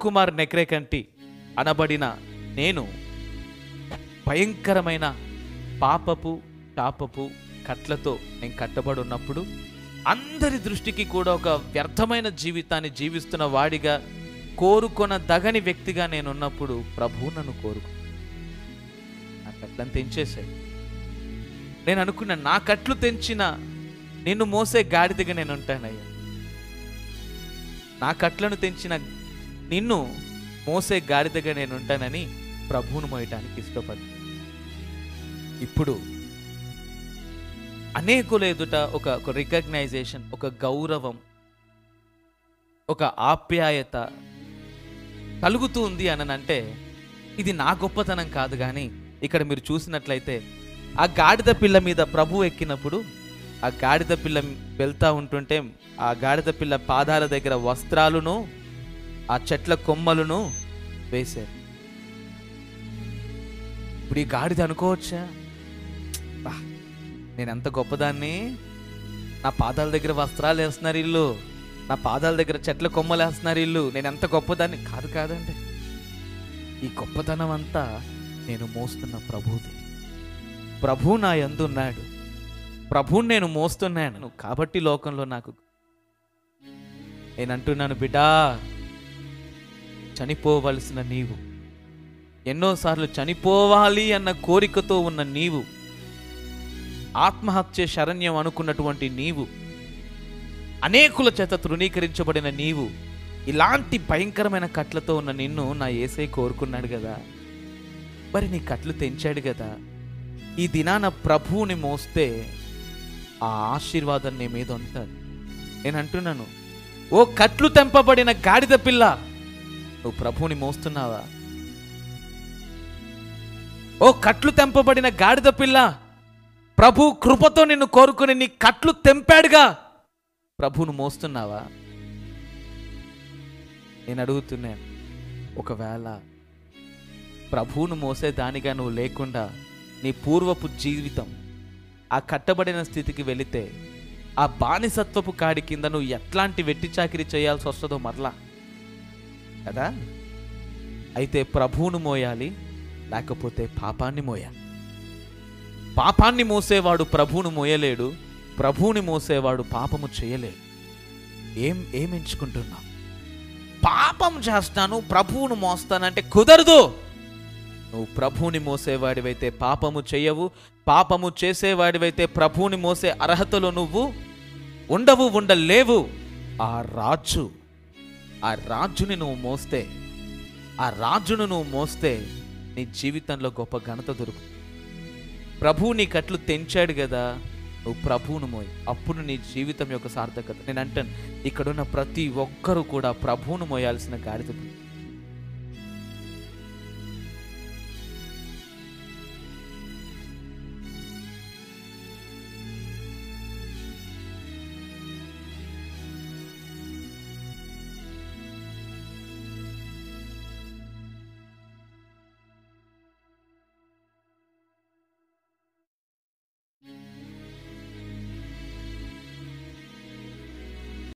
కుమార్ నెక్రేకంటి అనబడిన నేను భయంకరమైన పాపపు శాపపు కట్లతో నేను కట్టబడి ఉన్నప్పుడు, అందరి దృష్టికి కూడా ఒక వ్యర్థమైన జీవితాన్ని జీవిస్తున్న వాడిగా, కోరుకొనదగని వ్యక్తిగా నేనున్నప్పుడు ప్రభువు నన్ను కోరుకు నా కట్లను తెంచేశాడు. నేను అనుకున్నా, నా కట్లు తెంచిన నిన్ను మోసే గాడిదగా నేను ఉంటానయ్యా. నా కట్లను తెంచిన నిన్ను మోసే గాడిదగా నేను ఉంటానని ప్రభువును మోయటానికి ఇష్టపడ్డా. ఇప్పుడు అనేకుల ఎదుట ఒక రికగ్నైజేషన్, ఒక గౌరవం, ఒక ఆప్యాయత కలుగుతూ ఉంది అని అంటే ఇది నా గొప్పతనం కాదు. కానీ ఇక్కడ మీరు చూసినట్లయితే ఆ గాడిద పిల్ల మీద ప్రభు ఎక్కినప్పుడు, ఆ గాడిద పిల్ల వెళ్తూ ఉంటుంటే ఆ గాడిద పిల్ల పాదాల దగ్గర వస్త్రాలను, ఆ చెట్ల కొమ్మలను వేశారు. ఇప్పుడు ఈ గాడిద అనుకోవచ్చా, నేను ఎంత గొప్పదాన్ని, నా పాదాల దగ్గర వస్త్రాలు వేస్తున్నారు ఇల్లు, నా పాదాల దగ్గర చెట్ల కొమ్మలు వేస్తున్నారు ఇల్లు, నేను ఎంత గొప్పదాన్ని కాదు. కాదండి, ఈ గొప్పతనం అంతా నేను మోస్తున్న ప్రభువుది. ప్రభువు నా యందు ఉన్నాడు, ప్రభువుని నేను మోస్తున్నాను కాబట్టి లోకంలో నాకు. నేను అంటున్నాను, బిడ్డా, చనిపోవలసిన నీవు, ఎన్నోసార్లు చనిపోవాలి అన్న కోరికతో ఉన్న నీవు, ఆత్మహత్య శరణ్యం అనుకున్నటువంటి నీవు, అనేకుల చేత తృణీకరించబడిన నీవు, ఇలాంటి భయంకరమైన కట్లతో ఉన్న నిన్ను నా యేసయ్య కోరుకున్నాడు కదా, మరి నీ కట్లు తెంచాడు కదా. ఈ దినాన ప్రభువుని మోస్తే ఆ ఆశీర్వాదం నీ మీద ఉంటుంది. నేను అంటున్నాను, ఓ కట్లు తెంపబడిన గాడిద పిల్ల, నువ్వు ప్రభువుని మోస్తున్నావా? ఓ కట్లు తెంపబడిన గాడిద పిల్ల, ప్రభు కృపతో నిన్ను కోరుకుని నీ కట్లు తెంపాడుగా, ప్రభువును మోస్తున్నావా? నేను అడుగుతున్నాను, ఒకవేళ ప్రభువును మోసేదానిగా నువ్వు లేకుండా నీ పూర్వపు జీవితం ఆ కట్టబడిన స్థితికి వెళితే, ఆ బానిసత్వపు కాడి కింద నువ్వు ఎట్లాంటి వెట్టి చాకిరీ చేయాల్సి వస్తుందో మరలా కదా. అయితే ప్రభువును మోయాలి, లేకపోతే పాపాన్ని మోయాలి. పాపాన్ని మోసేవాడు ప్రభువును మోయలేడు, ప్రభువుని మోసేవాడు పాపము చేయలేడు. ఏం ఎంచుకుంటున్నావు? పాపం చేస్తాను ప్రభువును మోస్తానంటే కుదరదు. నువ్వు ప్రభువుని మోసేవాడివైతే పాపము చేయవు, పాపము చేసేవాడివైతే ప్రభువుని మోసే అర్హతలో నువ్వు ఉండలేవు. ఆ రాజుని నువ్వు మోస్తే, ఆ రాజును నువ్వు మోస్తే నీ జీవితంలో గొప్ప ఘనత దొరుకుతుంది. ప్రభువు నీ కట్లు తెంచాడు కదా, నువ్వు ప్రభువును మోయి, అప్పుడు నీ జీవితం యొక్క సార్థకత. నేను అంటాను, ఇక్కడున్న ప్రతి ఒక్కరూ కూడా ప్రభువును మోయాల్సిన గాడిద.